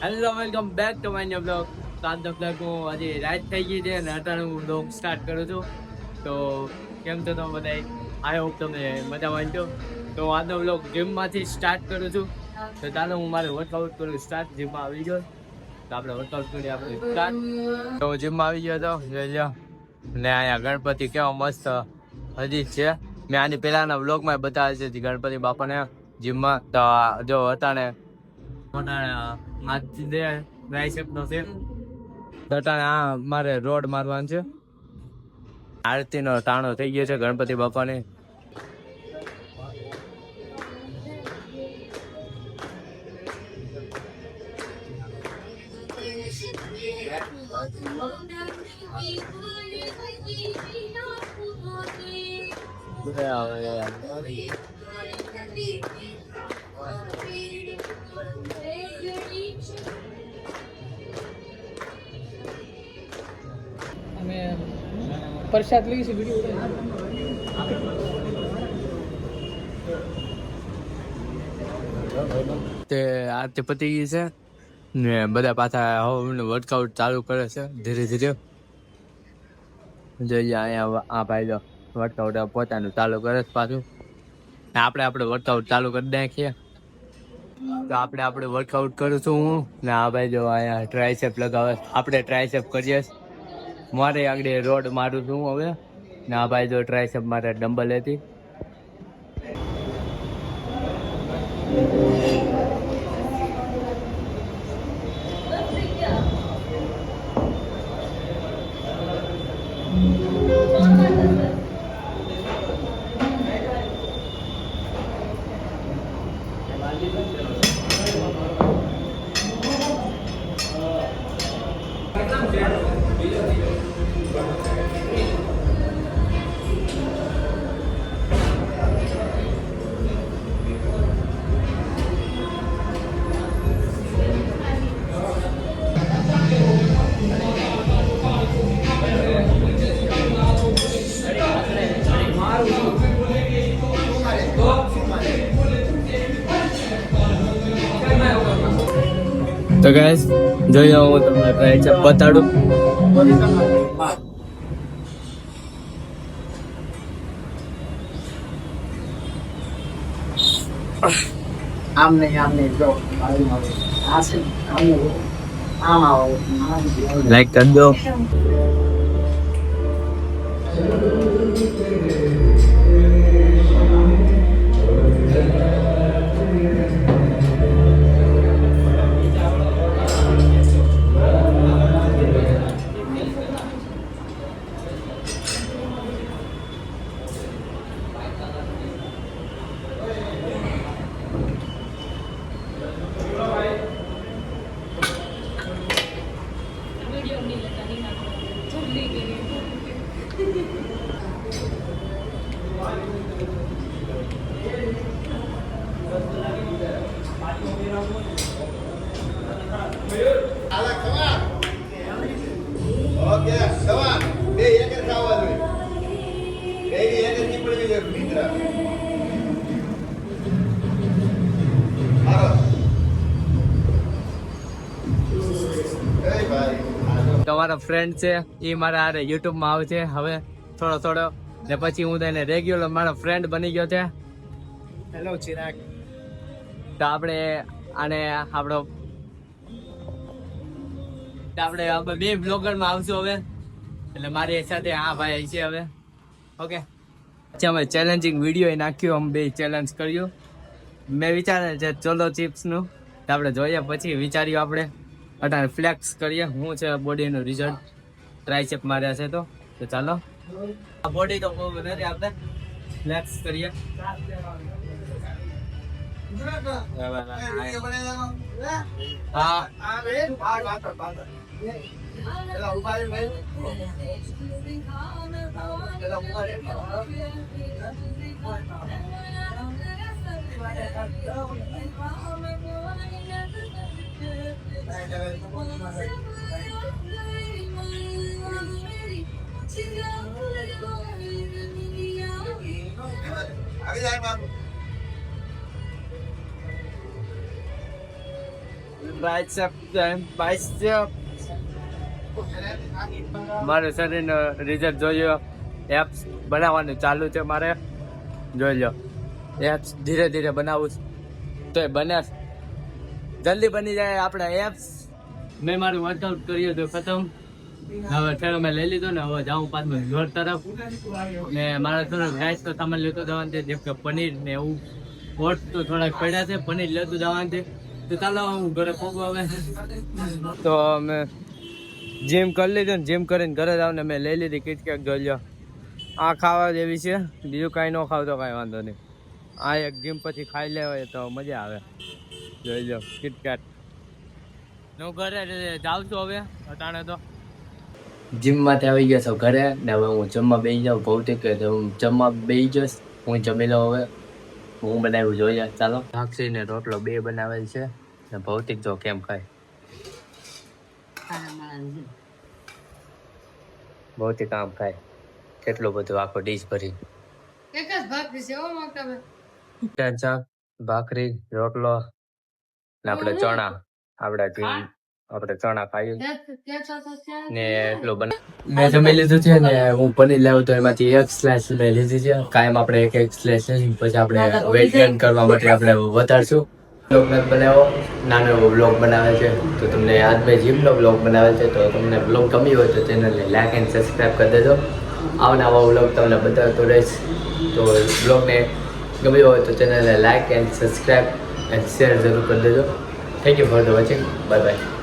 Hello welcome back to my new blog. તો આજનો blog હું હજી રાત થઈ ગઈ છે અને અત્યારે હું બ્લોગ સ્ટાર્ટ કરું છું. તો કેમ છો તમે બધા? આઈ હોપ તમે મજામાં છો. તો આજનો બ્લોગ જીમમાંથી સ્ટાર્ટ કરું છું. તો ચાલો હું મારે વર્કઆઉટ કરું સ્ટાર્ટ. જીમમાં આવી ગયો તો આપણે વર્કઆઉટ કરીએ આપણે સ્ટાર્ટ. તો જીમમાં આવી ગયો તો જોઈ લો ને અહીંયા ગણપતિ કેવો મસ્ત હજી છે. મેં આની પહેલાના બ્લોગમાં બતાવ્યા છે ગણપતિ બાપાને જીમમાં. તો જો હતા ને મારે રોડ મારવાનું છે. આરતી નો ટાણો થઈ ગયો છે ગણપતિ બાપાને. પ્રસાદ લઈશું વિડીયો તે આરતી પતી ગઈ છે ને બધા પાછા હવે વર્કઆઉટ ચાલુ કરે છે ધીરે ધીરે. જોઈએ અહીંયા આ ભાઈ જો વર્કઆઉટ પોતાનું ચાલુ કરે છે પાછું. આપણે વર્કઆઉટ ચાલુ કરી નાખીએ. તો આપણે વર્કઆઉટ કરું છું હું ને આ ભાઈ જો અહીંયા ટ્રાયસેપ લગાવે. આપણે ટ્રાયસેપ કરીએ. મારે આગળ રોડ મારું છું હવે ને આ ભાઈ જો ટ્રાયસેપ મારે ડમ્બલ હતી. તો ગાઈસ જોઈએ હું તમને ટ્રાયસેપ બતાડું. આમ નહીં જો આ છે આમ આવો લાઈક કરી દો. તમારો ફ્રેન્ડ છે એ મારા હારે યુટ્યુબમાં આવશે હવે થોડો ને પછી હું તેને રેગ્યુલર મારો ફ્રેન્ડ બની ગયો છે. હેલો ચિરાગ. તો આપણે બે બ્લોગરમાં આવશું હવે. એટલે મારી સાથે આ ભાઈ છે હવે. ઓકે અમે ચેલેન્જિંગ વિડીયો નાખ્યું. અમે બે ચેલેન્જ કર્યું. મેં વિચારે છે ચોલો ચિપ્સનું. તો આપણે જોઈએ પછી વિચાર્યું આપણે અટાણે ફ્લેક્સ કરીએ શું છે બોડીનું રિઝલ્ટ. ટ્રાયસેપ માર્યા છે તો ચાલો આ બોડી તો બહુ નથી આપણે ફ્લેક્સ કરીએ. બાયસેપ બાયસેપ મારું શરીરનો રિઝલ્ટ જોયો. એપ્સ બનાવવાનું ચાલુ છે મારે. જોઈ લો એપ્સ ધીરે ધીરે બનાવું છું તો એ બને જલ્દી બની જાય આપણા એપ્સ. મેં મારું વર્કઆઉટ કર્યું હતું ખતમ. હવે ઠેલો મેં લઈ લીધો ને હવે જાઉં પાછું ઘર તરફ. ને મારે થોડોક રાઈસ તો સામાન લેતો જવાનું છે, જેમ કે પનીર ને એવું. ઓટ્સ તો થોડાક પડ્યા છે, પનીર લેતું જવાનું છે. તો ચાલો હું ઘરે પહોંચું હવે. તો અમે જીમ કરી લીધું ને જીમ કરીને ઘરે જાવ ને મેં લઈ લીધી કિટકેટ. જોઈ લો આ ખાવા જેવી છે, બીજું કાંઈ ન ખાવ તો કાંઈ વાંધો નહીં. આ એક જીમ પછી ખાઈ લેવાય તો મજા આવે. જોઈ લો કિટકેટ. હું ઘરે જાઉં છું હવે અટાણે તો. જીમમાંથી આવી ગયા છો ઘરે ને હવે હું જમવા બેસી જાઉં. ભૌતિક હું જમવા બેસી જઈશ. હું જમી લઉં હવે. હું બનાવ્યું જોઈએ ચાલો. સાક્ષી ને રોટલો બે બનાવેલ છે ને ભૌતિક જો કેમ ખાય. ભૌતિક આમ ખાય કેટલું બધું આખો ડીશ ભરી. એક જ ભાખરી છે ઓ મોટા શાક ભાખરી રોટલો ને આપણે ચણા આપણે ચણા ખાઈએ ને એટલું બને. મેં જમી લીધું છે ને હું પનીર લાવ્યો તો એમાંથી એક સ્લાઇસ મેં લીધી છે. કાયમ આપણે એક સ્લાઇસ લઈશું પછી આપણે વેઇટ ગેઇન કરવા માટે આપણે વધારશું. બ્લોગ મેં બનાવ્યો નાનો એવો બ્લોગ બનાવે છે તો તમને આજ મેં જીમનો બ્લોગ બનાવેલ છે. તો તમને બ્લોગ ગમ્યો હોય તો ચેનલને લાઈક એન્ડ સબસ્ક્રાઈબ કરી દેજો. આવનારા બ્લોગ તમને બતાવતો રહીશ. તો બ્લોગને ગમ્યો હોય તો ચેનલને like and subscribe and share જરૂર કરી દેજો. Thank you for the watching. Bye bye.